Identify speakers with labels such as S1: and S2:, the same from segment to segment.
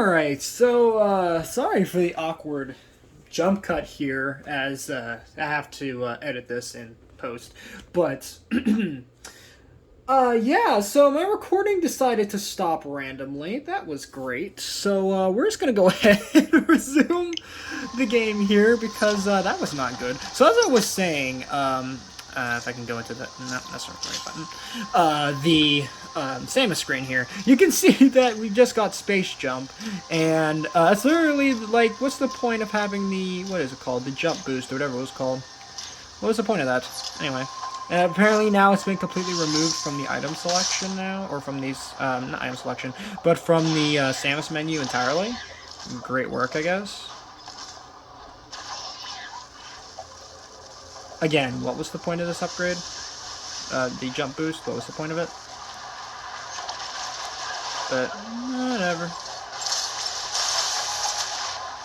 S1: Alright, so, sorry for the awkward jump cut here, as, I have to, edit this in post. But, yeah, so my recording decided to stop randomly. That was great. So, we're just gonna go ahead and resume the game here, because, that was not good. So, as I was saying, if I can go into the... No, that's not the right button. The Samus screen here. You can see that we just got Space Jump, and it's literally like, what's the point of having the... What is it called? The Jump Boost, or whatever it was called. What was the point of that? Anyway. Apparently now it's been completely removed from the item selection now, or from these... not item selection, but from the Samus menu entirely. Great work, I guess. Again, what was the point of this upgrade? The jump boost, what was the point of it? But, whatever.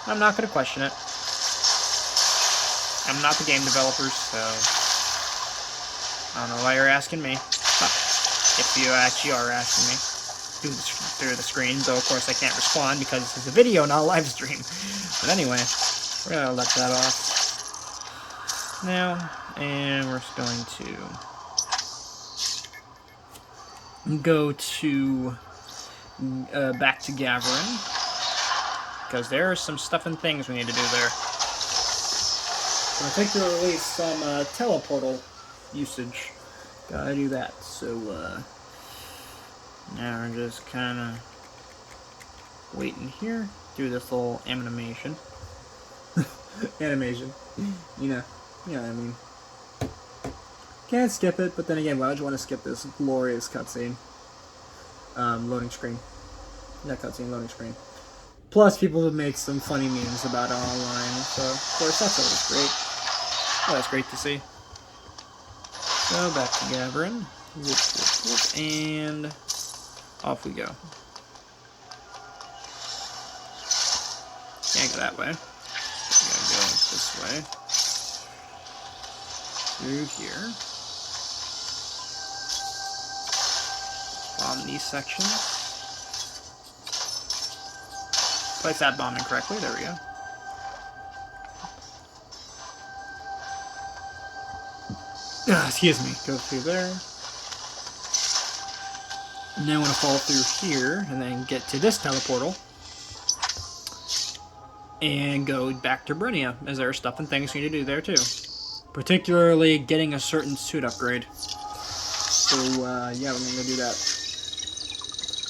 S1: I'm not going to question it. I'm not the game developers, so... I don't know why you're asking me. But if you actually are asking me through the screen, though of course I can't respond because this is a video, not a live stream. But anyway, we're going to let that off now, and we're just going to go to back to Gavarin, because there are some stuff and things we need to do there. I think there will release some teleportal usage. Gotta do that. So now we're just kind of waiting here, do this little animation. Animation, you know what I mean. Can't skip it, but then again, why would you want to skip this glorious cutscene? Loading screen. Not cutscene, loading screen. Plus, people have made some funny memes about it online, so of course that's always great. Oh, that's great to see. So back to Gavarin. Whoop, whoop, whoop, and off we go. Can't go that way. We gotta go this way. Through here. Bomb these sections. Place that bomb incorrectly. There we go. Excuse me. Go through there. And then I want to fall through here and then get to this teleportal. And go back to Brinia, as there are stuff and things we need to do there too. Particularly getting a certain suit upgrade. So, yeah, we're going to do that.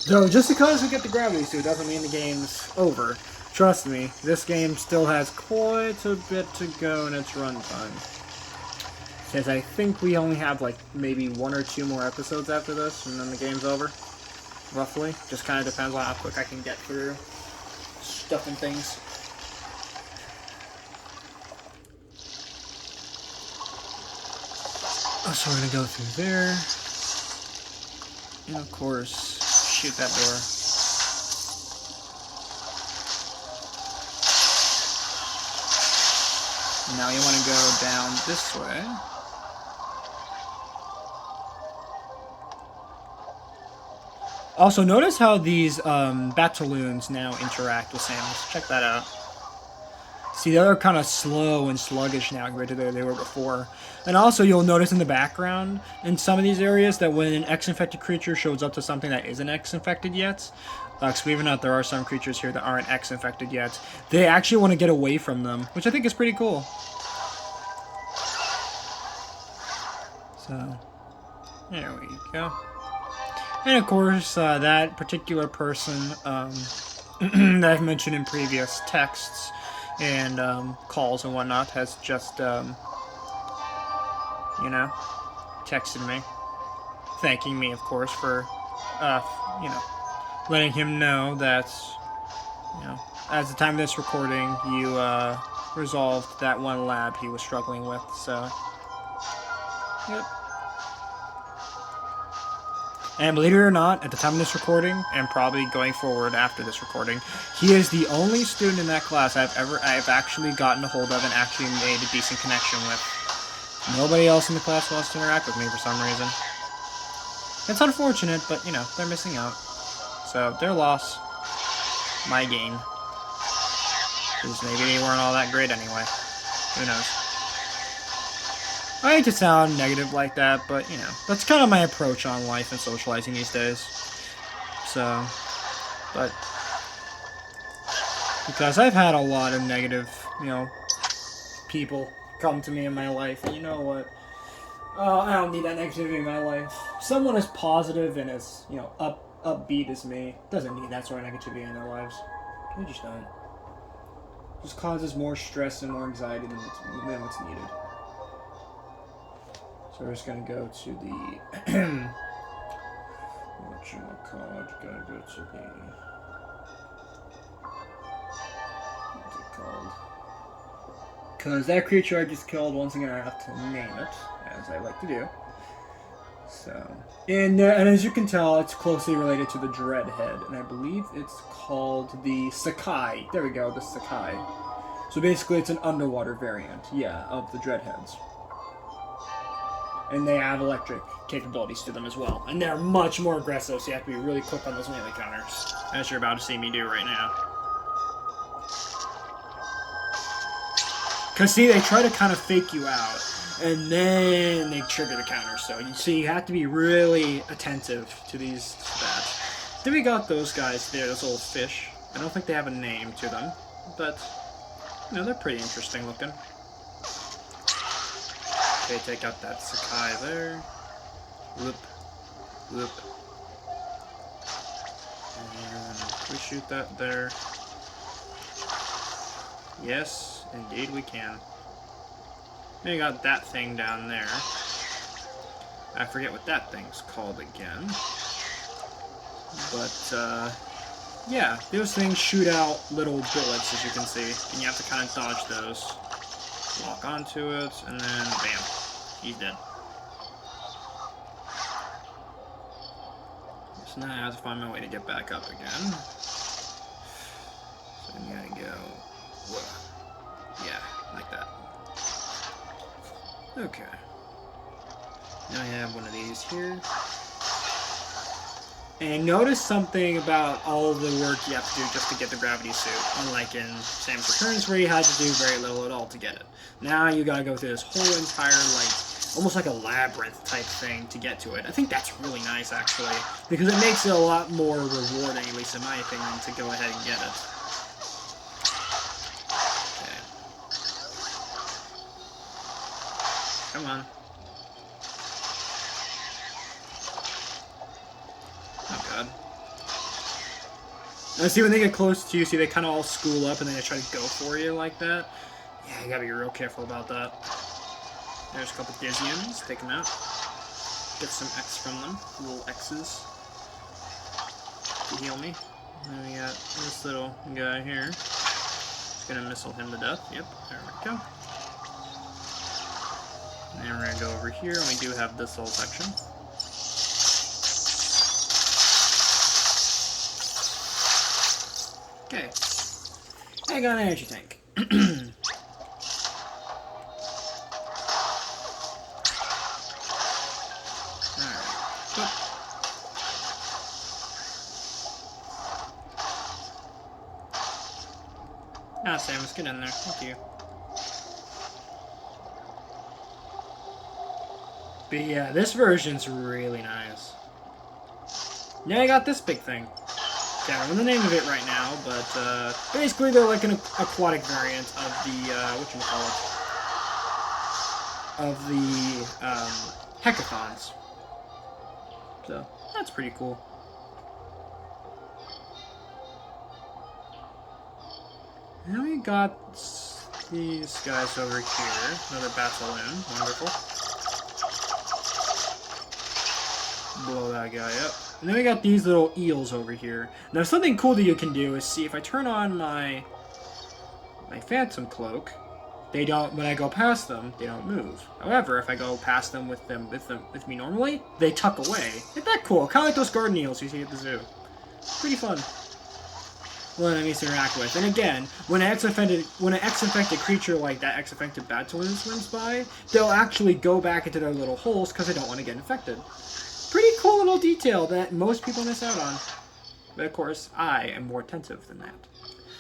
S1: Though, just because we get the gravity suit doesn't mean the game's over. Trust me, this game still has quite a bit to go in its runtime. Because I think we only have, like, maybe 1 or 2 more episodes after this, and then the game's over. Roughly. Just kind of depends on how quick I can get through stuff and things. So we're going to go through there. And of course, shoot that door. Now you want to go down this way. Also, notice how these Bataloons now interact with Samus. Check that out. See, they're kind of slow and sluggish now compared to where they were before. And also, you'll notice in the background, in some of these areas, that when an X-infected creature shows up to something that isn't X-infected yet, because believe it or not, there are some creatures here that aren't X-infected yet, they actually want to get away from them, which I think is pretty cool. So, there we go. And of course, that particular person that I've mentioned in previous texts and calls and whatnot has just, you know, texted me, thanking me, of course, for, you know, letting him know that, you know, at the time of this recording, you resolved that one lab he was struggling with, so, yep. And believe it or not, at the time of this recording, and probably going forward after this recording, he is the only student in that class I've actually gotten a hold of and actually made a decent connection with. Nobody else in the class wants to interact with me for some reason. It's unfortunate, but, you know, they're missing out. So, their loss. my gain. Because maybe they weren't all that great anyway. Who knows? I hate to sound negative like that, but, you know, that's kind of my approach on life and socializing these days. So, but, because I've had a lot of negative, you know, people come to me in my life, and you know what? I don't need that negativity in my life. Someone as positive and as, you know, upbeat as me doesn't need that sort of negativity in their lives. They just don't. It just causes more stress and more anxiety than what's needed. So we're just gonna go to the whatchamacallit, gotta go to the what's it called? Because that creature I just killed, once again I have to name it, as I like to do. So, and as you can tell, it's closely related to the Dreadhead, and I believe it's called the Sakai. There we go, the Sakai. So basically it's an underwater variant, yeah, of the Dreadheads. And they have electric capabilities to them as well. And they're much more aggressive, so you have to be really quick on those melee counters, as you're about to see me do right now. Because, see, they try to kind of fake you out, and then they trigger the counter. So you have to be really attentive to these stats. Then we got those guys there, those little fish. I don't think they have a name to them, but, you know, they're pretty interesting looking. Okay, take out that Sakai there. Whoop. Whoop. And we shoot that there. Yes, indeed we can. Then we got that thing down there. I forget what that thing's called again. But, yeah, those things shoot out little bullets, as you can see. And you have to kind of dodge those. Walk onto it, and then bam. He's dead. So now I have to find my way to get back up again. So I'm gonna go, whoa. Yeah, like that. Okay. Now I have one of these here. And notice something about all of the work you have to do just to get the gravity suit, unlike in Samus Returns where you had to do very little at all to get it. Now you gotta go through this whole entire, like, almost like a labyrinth type thing to get to it. I think that's really nice, actually, because it makes it a lot more rewarding, at least in my opinion, to go ahead and get it. Okay. Come on. Oh god. Now see, when they get close to you, see, they kind of all school up and then they try to go for you like that. Yeah, you gotta be real careful about that. There's a couple Dizzyans, take them out. Get some X from them, little X's. To heal me. And then we got this little guy here. Just gonna missile him to death. Yep, there we go. And then we're gonna go over here, and we do have this little section. Okay. I got an energy tank. Ah, Samus, get in there. Thank you. But yeah, this version's really nice. Now I got this big thing. Can't remember the name of it right now, but basically they're like an aquatic variant of the, whatchamacallit, of the Hecathons. So, that's pretty cool. Now we got these guys over here. Another Basiloon. Wonderful. Blow that guy up. And then we got these little eels over here. Now something cool that you can do is see if I turn on my Phantom Cloak, they don't, when I go past them, they don't move. However, if I go past them with me normally, they tuck away. Isn't that cool? Kind of like those garden eels you see at the zoo. Pretty fun. Well, enemies to interact with. And again, when an X-infected creature like that X-infected Basiloon swims by, they'll actually go back into their little holes because they don't want to get infected. Pretty cool little detail that most people miss out on. But of course, I am more attentive than that.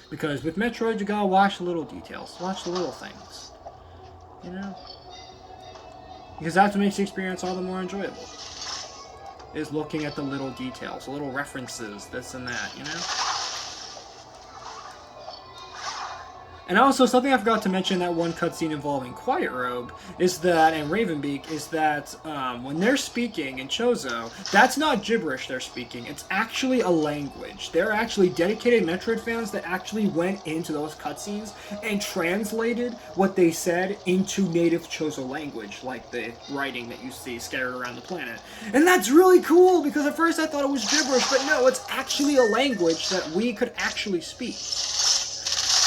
S1: Because with Metroid, you gotta watch the little details. Watch the little things. You know? Because that's what makes the experience all the more enjoyable. Is looking at the little details, the little references, this and that, you know? And also, something I forgot to mention in that one cutscene involving Quiet Robe is that, and Ravenbeak, is that when they're speaking in Chozo, that's not gibberish they're speaking. It's actually a language. They're actually dedicated Metroid fans that actually went into those cutscenes and translated what they said into native Chozo language, like the writing that you see scattered around the planet. And that's really cool, because at first I thought it was gibberish, but no, it's actually a language that we could actually speak.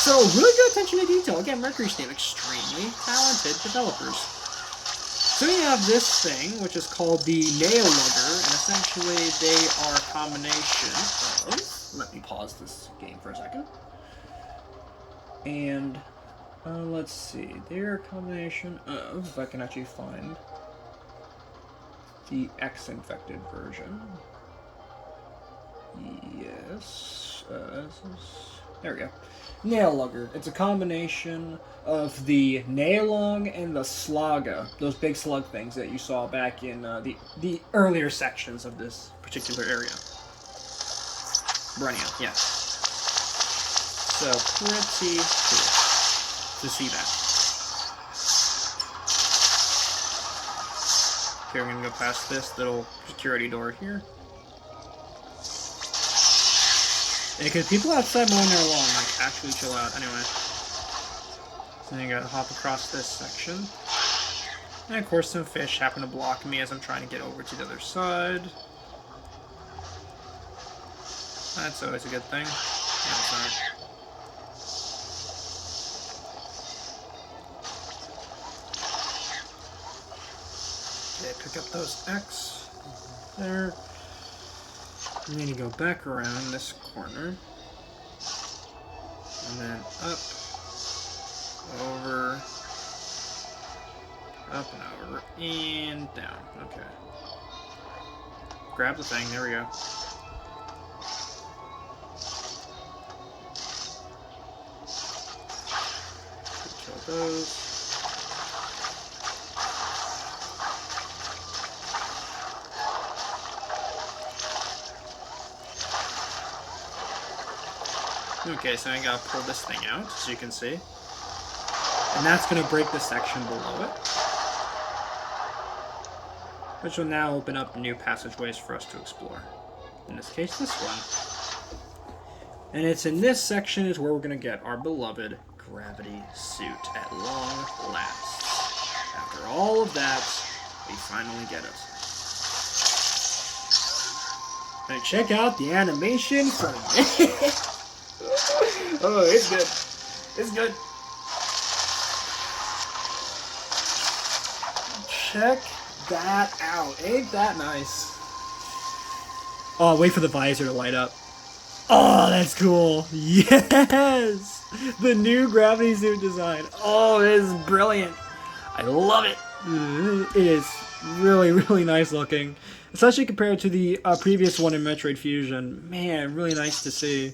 S1: So, really good attention to detail. Again, Mercury Steam, extremely talented developers. So we have this thing, which is called the Nail Lugger, and essentially they are a combination of... Let me pause this game for a second. And, let's see. They're a combination of, if I can actually find the X-infected version. Yes. There we go. Nail Lugger. It's a combination of the Nailong and the Slaga, those big slug things that you saw back in the earlier sections of this particular area. Brenia, yes. So, pretty cool to see that. Okay, we're going to go past this little security door here. Because people outside mowing their lawn, like, actually chill out. Anyway. So then you gotta hop across this section. And of course some fish happen to block me as I'm trying to get over to the other side. That's always a good thing. Yeah, it's not. Okay, pick up those X. There. And then you go back around this corner. And then up, over, up and over, and down. Okay. Grab the thing, there we go. Kill those. Okay, so I gotta pull this thing out, as you can see. And that's gonna break the section below it. Which will now open up new passageways for us to explore. In this case, this one. And it's in this section is where we're gonna get our beloved gravity suit at long last. After all of that, we finally get it. And check out the animation from Oh, it's good. It's good. Check that out. Ain't that nice? Oh, wait for the visor to light up. Oh, that's cool. Yes! The new gravity suit design. Oh, it is brilliant. I love it. It is really, really nice looking. Especially compared to the previous one in Metroid Fusion. Man, really nice to see.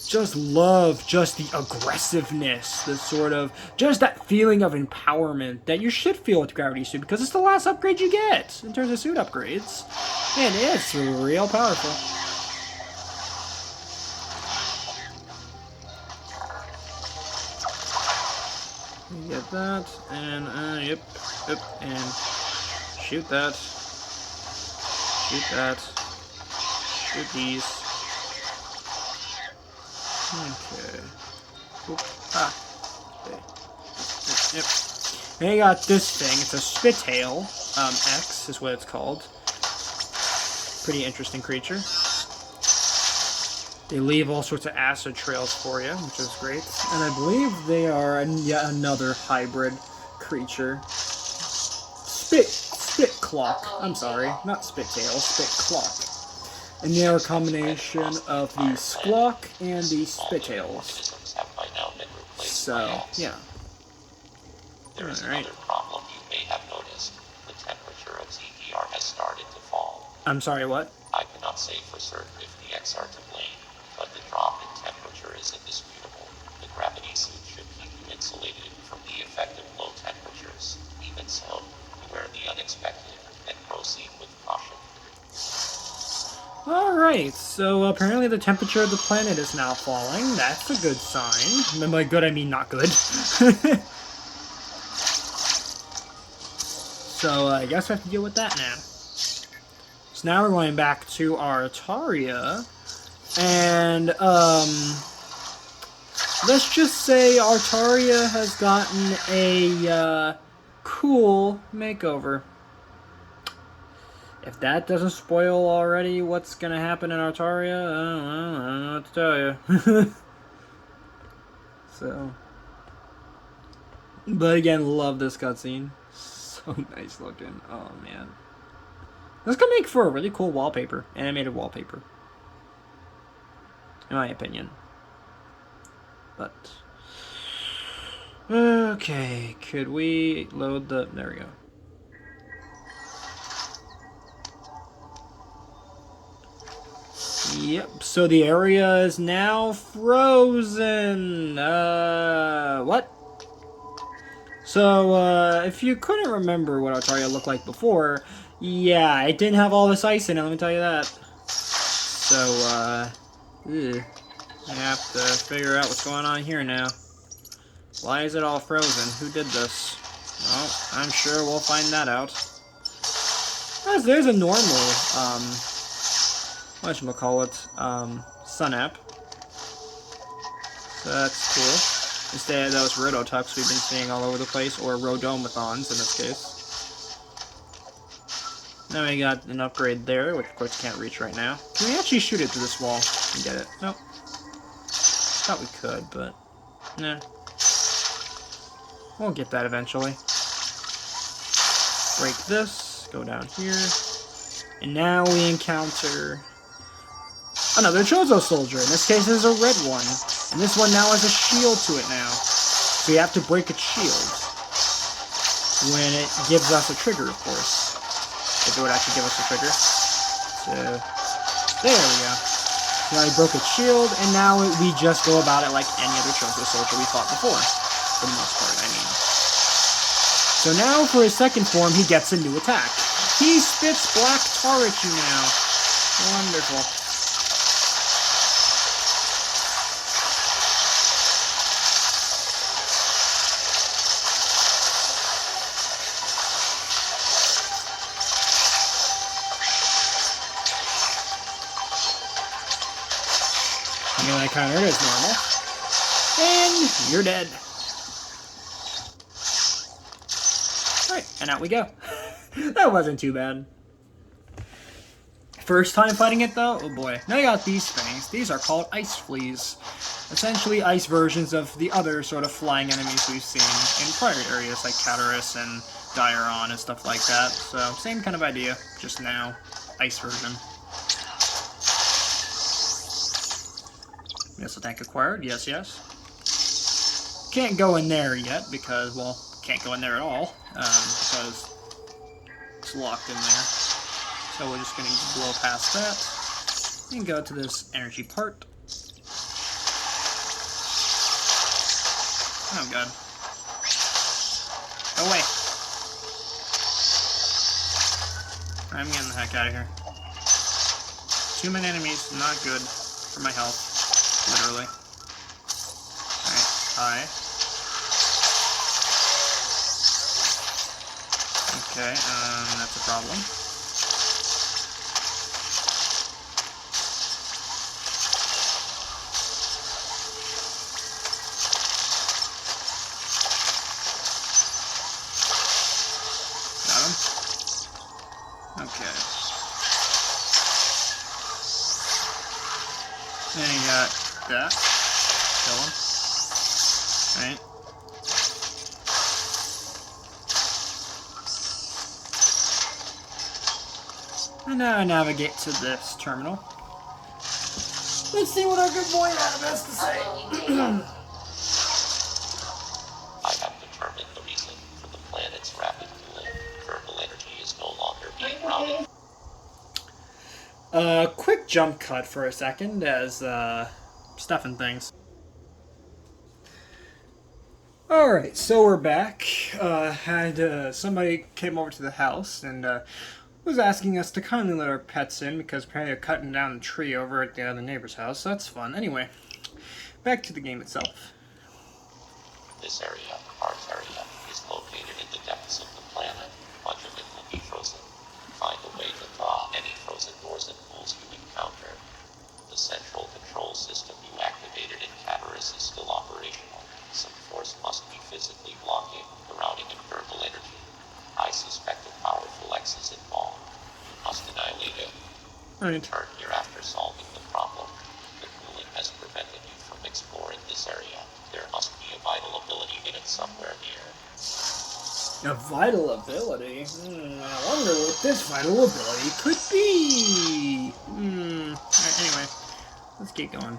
S1: Just love just the aggressiveness, the sort of, just that feeling of empowerment that you should feel with Gravity Suit, because it's the last upgrade you get in terms of suit upgrades. And it's real powerful. You get that, and, yep, and shoot that, shoot these. Okay. Oop. Ah. Okay. Yep. And you got this thing. It's a Spitail. X is what it's called. Pretty interesting creature. They leave all sorts of acid trails for you, which is great. And I believe they are yet another hybrid creature. Spitclock. I'm sorry. Not Spitail. Spitclock. And they are a combination of the Sklock and the Spitails. So, yeah.
S2: There is another problem you may have noticed. The temperature of ZDR has started to fall.
S1: I'm sorry, what?
S2: I cannot say for certain if the X are to blame, but the drop in temperature is indisputable. The gravity suit should keep you insulated from the effect of low temperatures. Even so, beware the unexpected and proceed with caution.
S1: Alright, so apparently the temperature of the planet is now falling. That's a good sign. And by good, I mean not good. So I guess I have to deal with that now. So now we're going back to Artaria. And, let's just say Artaria has gotten a, cool makeover. If that doesn't spoil already what's gonna happen in Artaria, I don't know what to tell you. So, but again, love this cutscene. So nice looking. Oh man, this could make for a really cool wallpaper, animated wallpaper, in my opinion. But okay, could we load the? There we go. Yep, so the area is now frozen. What? So, if you couldn't remember what Artaria looked like before, yeah, it didn't have all this ice in it, let me tell you that. So, I have to figure out what's going on here now. Why is it all frozen? Who did this? Well, I'm sure we'll find that out. There's a normal, whatchamacallit, sun app. So that's cool. Instead of those Rototucks we've been seeing all over the place, or Rodomathons in this case. Then we got an upgrade there, which of course can't reach right now. Can we actually shoot it through this wall and get it? Nope. Thought we could, but nah. We'll get that eventually. Break this, go down here, and now we encounter another Chozo soldier. In this case, it's a red one. And this one now has a shield to it now. So you have to break its shield. When it gives us a trigger, of course. If it would actually give us a trigger. So, there we go. Now we broke its shield, and now we just go about it like any other Chozo soldier we fought before. For the most part, I mean. So now, for his second form, he gets a new attack. He spits black tar at you now. Wonderful. I counter it as normal. And you're dead. Alright, and out we go. That wasn't too bad. First time fighting it though? Oh boy. Now I got these things. These are called ice fleas. Essentially ice versions of the other sort of flying enemies we've seen in prior areas like Cataris and Dairon and stuff like that. So, same kind of idea, just now, ice version. Missile tank acquired, yes, yes. Can't go in there yet because, well, can't go in there at all because it's locked in there. So we're just going to blow past that and go to this energy part. Oh god. Go away. I'm getting the heck out of here. Too many enemies, not good for my health. Literally. Alright, hi. Okay, that's a problem. Got him? Okay. Then you got that. Kill him. Right. And now I navigate to this terminal. Let's see what our good boy Adam has to say.
S2: I have determined the reason for the planet's rapid cooling. Thermal energy is no longer being routed.
S1: Quick jump cut for a second as stuffing things. All right, so we're back. Had somebody came over to the house and was asking us to kindly let our pets in because apparently they're cutting down the tree over at the other neighbor's house. So that's fun. Anyway, back to the game itself.
S2: This area, Artaria, is located in the depths of the planet. Much of it will be frozen. Find a way to thaw any frozen doors and pools you encounter. The central control system you activated in Catarus is still operational. Some force must be physically blocking the routing of thermal energy. I suspect a powerful X is involved. You must annihilate it.
S1: Right.
S2: Return here after solving the problem. The cooling has prevented you from exploring this area. There must be a vital ability in it somewhere near.
S1: A vital ability? I wonder what this vital ability could be. Alright, anyway, let's get going.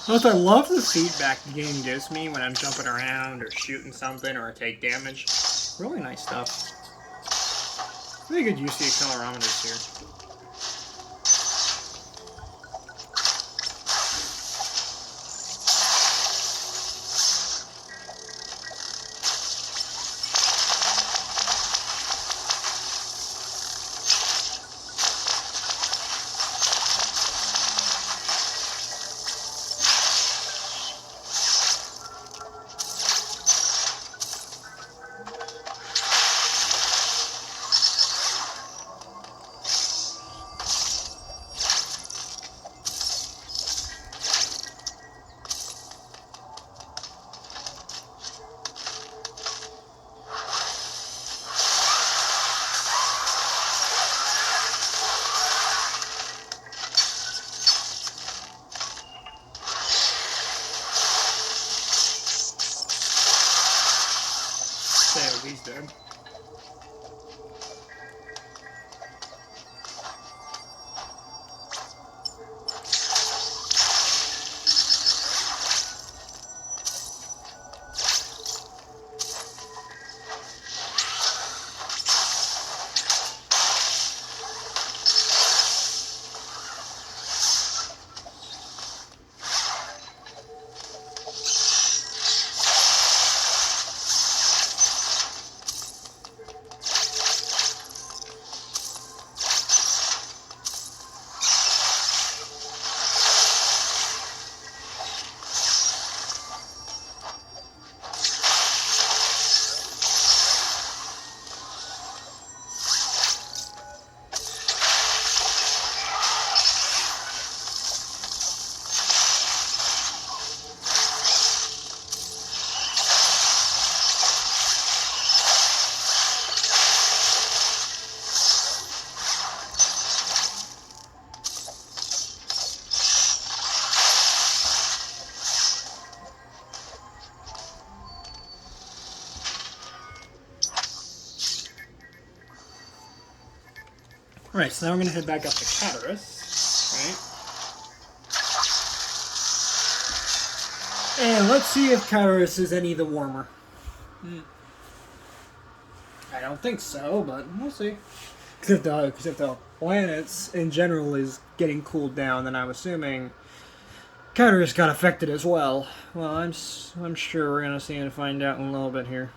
S1: Plus, I love the feedback the game gives me when I'm jumping around or shooting something or I take damage. Really nice stuff. Really good use of the accelerometers here. So he's dead. Alright, so now we're going to head back up to Catarus, right? And let's see if Catarus is any the warmer. I don't think so, but we'll see. Except the planets in general is getting cooled down, then I'm assuming Catarus got affected as well. Well, I'm sure we're going to see and find out in a little bit here.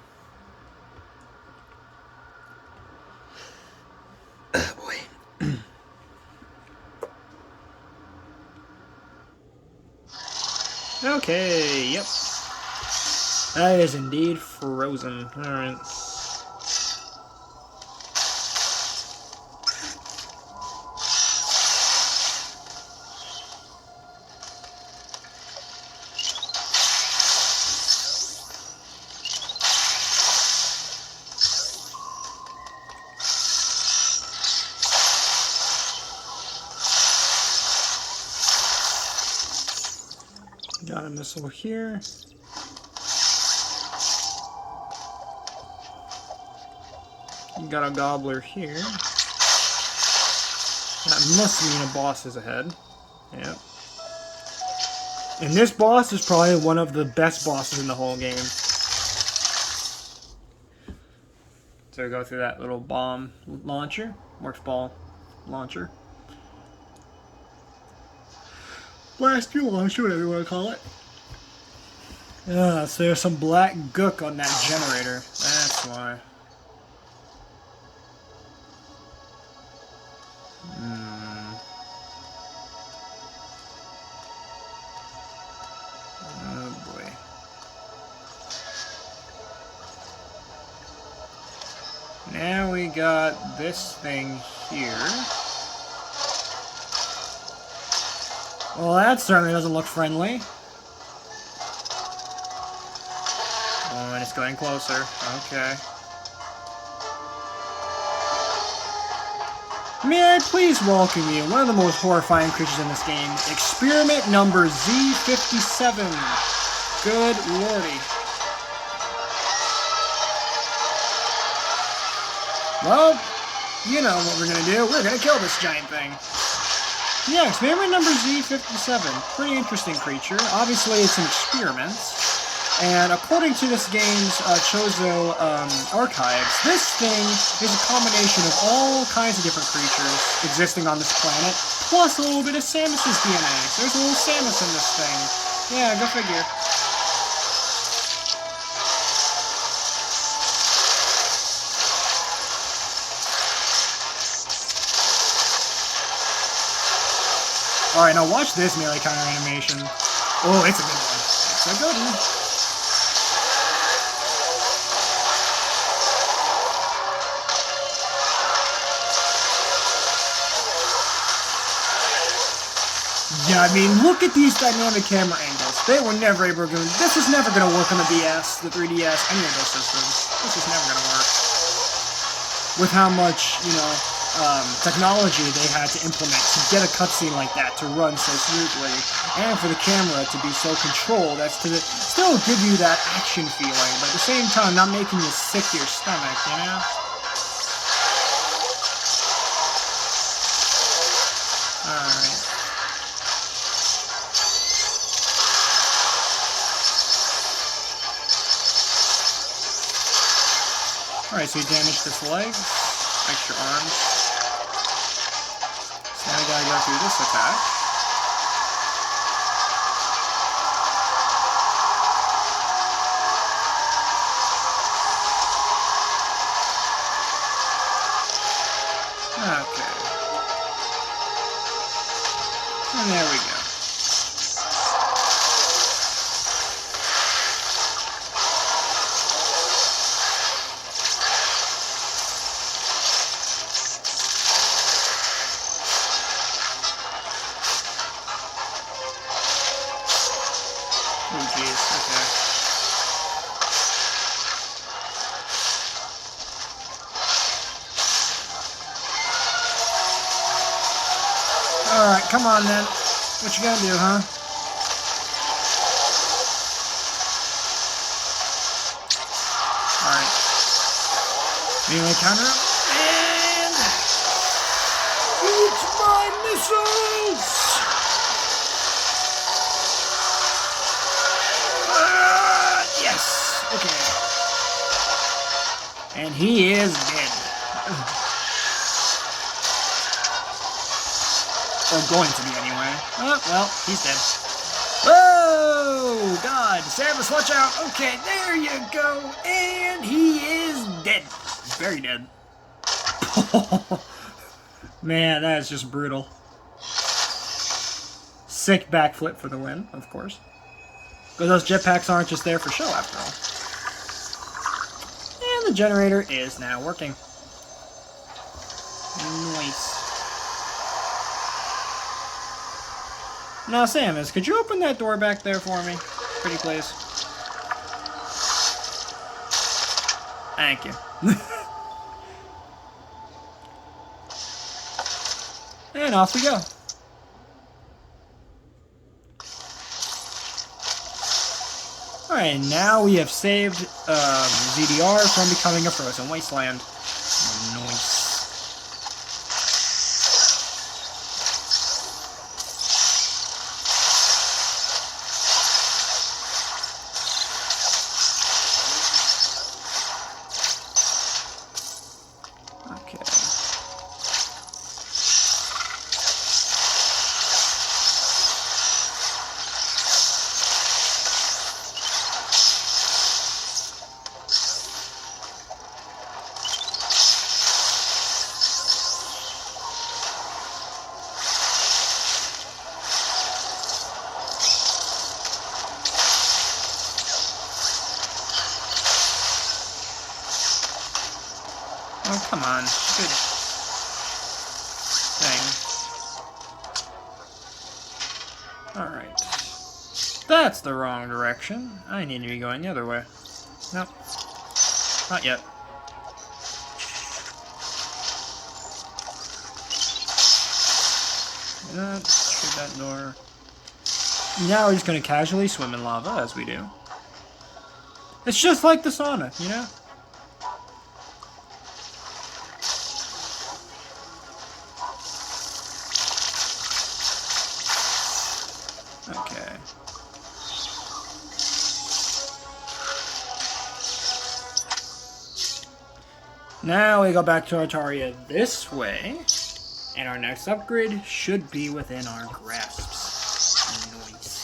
S1: Okay, yep. That is indeed frozen. Alright. Got a missile here. Got a gobbler here. That must mean a boss is ahead. Yep. And this boss is probably one of the best bosses in the whole game. So we go through that little bomb launcher, morph ball launcher. Blast fuel launcher, whatever you want to call it. So there's some black gook on that generator. That's why. Oh boy. Now we got this thing here. Well, that certainly doesn't look friendly. Oh, and it's getting closer. Okay. May I please welcome you, one of the most horrifying creatures in this game, Experiment number Z57. Good lordy. Well, you know what we're gonna do. We're gonna kill this giant thing. Yeah, experiment number Z57. Pretty interesting creature. Obviously, it's an experiment. And according to this game's Chozo archives, this thing is a combination of all kinds of different creatures existing on this planet, plus a little bit of Samus's DNA. So there's a little Samus in this thing. Yeah, go figure. Alright, now watch this melee counter animation. Oh, it's a good one. It's a good one. Yeah, I mean, look at these dynamic camera angles. They were never able to... This is never going to work on the DS, the 3DS, any of those systems. This is never going to work. With how much, you know, technology they had to implement to get a cutscene like that to run so smoothly, and for the camera to be so controlled as to still give you that action feeling, but at the same time not making you sick to your stomach, you know? Alright. Alright, so you damaged this leg, extra arms. Now we gotta go through this attack. Okay. And there we go. Oh jeez, okay. Alright, come on then. What you gonna do, huh? Alright. Melee counter up. And... It's my missiles! Yes! Okay. And he is dead. Or going to be anyway. Oh, well, he's dead. Oh, God. Samus, watch out. Okay, there you go. And he is dead. Very dead. Man, that is just brutal. Sick backflip for the win, of course. Because those jetpacks aren't just there for show, after all. And the generator is now working. Nice. Now, Samus, could you open that door back there for me? Pretty please. Thank you. And off we go. Alright, now we have saved ZDR from becoming a frozen wasteland. Nice. Okay. Oh, come on. Good thing. Alright. That's the wrong direction. I need to be going the other way. Nope. Not yet. Shoot that door. Now we're just gonna casually swim in lava, as we do. It's just like the sauna, you know? Okay. Now we go back to Altaria this way, and our next upgrade should be within our grasps. Nice.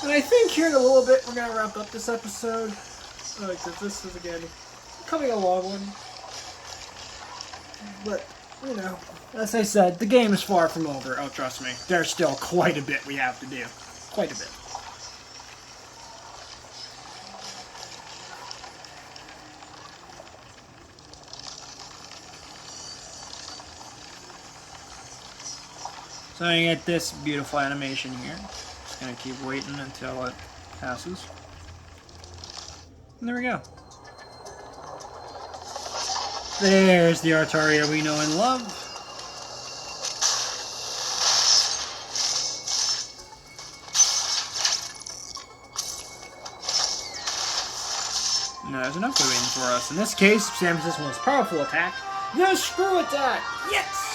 S1: And I think here in a little bit we're gonna wrap up this episode, because this is again becoming a long one. But you know, as I said, the game is far from over. Oh, trust me, there's still quite a bit we have to do. Quite a bit. So I get this beautiful animation here. Just gonna keep waiting until it passes. And there we go. There's the Altaria we know and love. No, there's enough waiting for us. In this case, Samus's most powerful attack, the Screw Attack! Yes!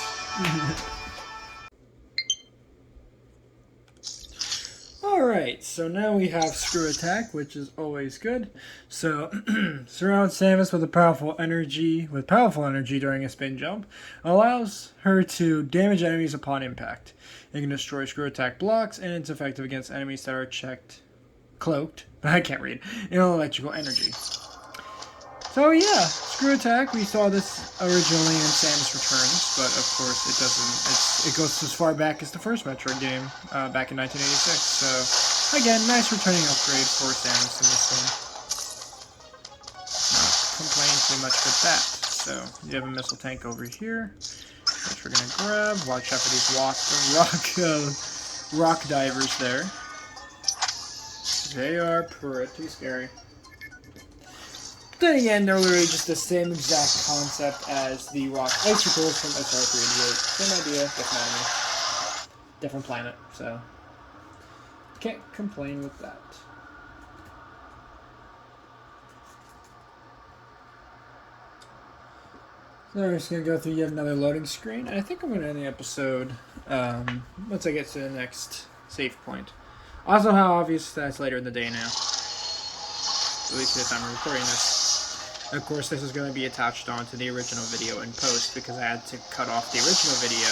S1: Alright, so now we have Screw Attack, which is always good. So, surround Samus with powerful energy during a spin jump, allows her to damage enemies upon impact. It can destroy Screw Attack blocks, and it's effective against enemies that are cloaked, I can't read, in electrical energy. So yeah, Screw Attack, we saw this originally in Samus Returns, but of course it doesn't, it goes as far back as the first Metroid game, back in 1986, so again, nice returning upgrade for Samus in this one. Not complaining too much with that. So, you have a missile tank over here, which we're gonna grab. Watch out for these rock divers there. They are pretty scary. Then again, they're literally just the same exact concept as the rock icicles from SR388. Same idea, different enemy. Different planet, so can't complain with that. So we're just going to go through yet another loading screen, and I think I'm going to end the episode once I get to the next save point. Also, how obvious that's later in the day now. At least this time I'm recording this. Of course, this is going to be attached onto the original video in post because I had to cut off the original video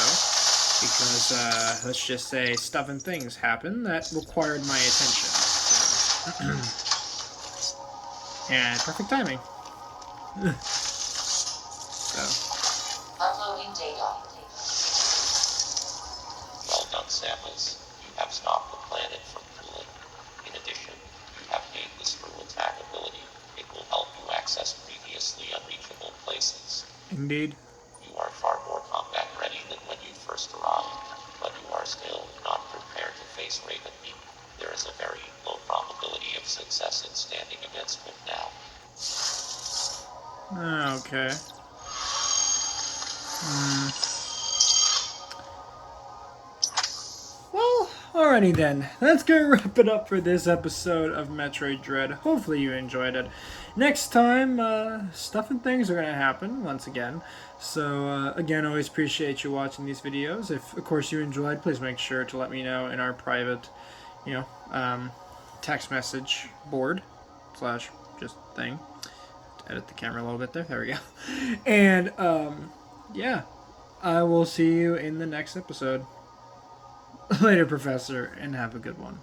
S1: because, let's just say, stuff and things happened that required my attention. So. And perfect timing.
S2: Uploading data. Well done, Samus. You have stopped the planet from cooling. In addition, you have gained the Screw Attack ability. It will help you access previously unreachable places.
S1: Indeed.
S2: You are far more combat ready than when you first arrived, but you are still not prepared to face Ravenbeak. There is a very low probability of success in standing against him now.
S1: Okay. Well, Alrighty then, that's gonna wrap it up for this episode of Metroid Dread. Hopefully you enjoyed it. Next time, stuff and things are gonna happen once again. So again, always appreciate you watching these videos. If of course you enjoyed, please make sure to let me know in our private, text message board / just thing. Edit the camera a little bit there. There we go. And yeah, I will see you in the next episode. Later, Professor, and have a good one.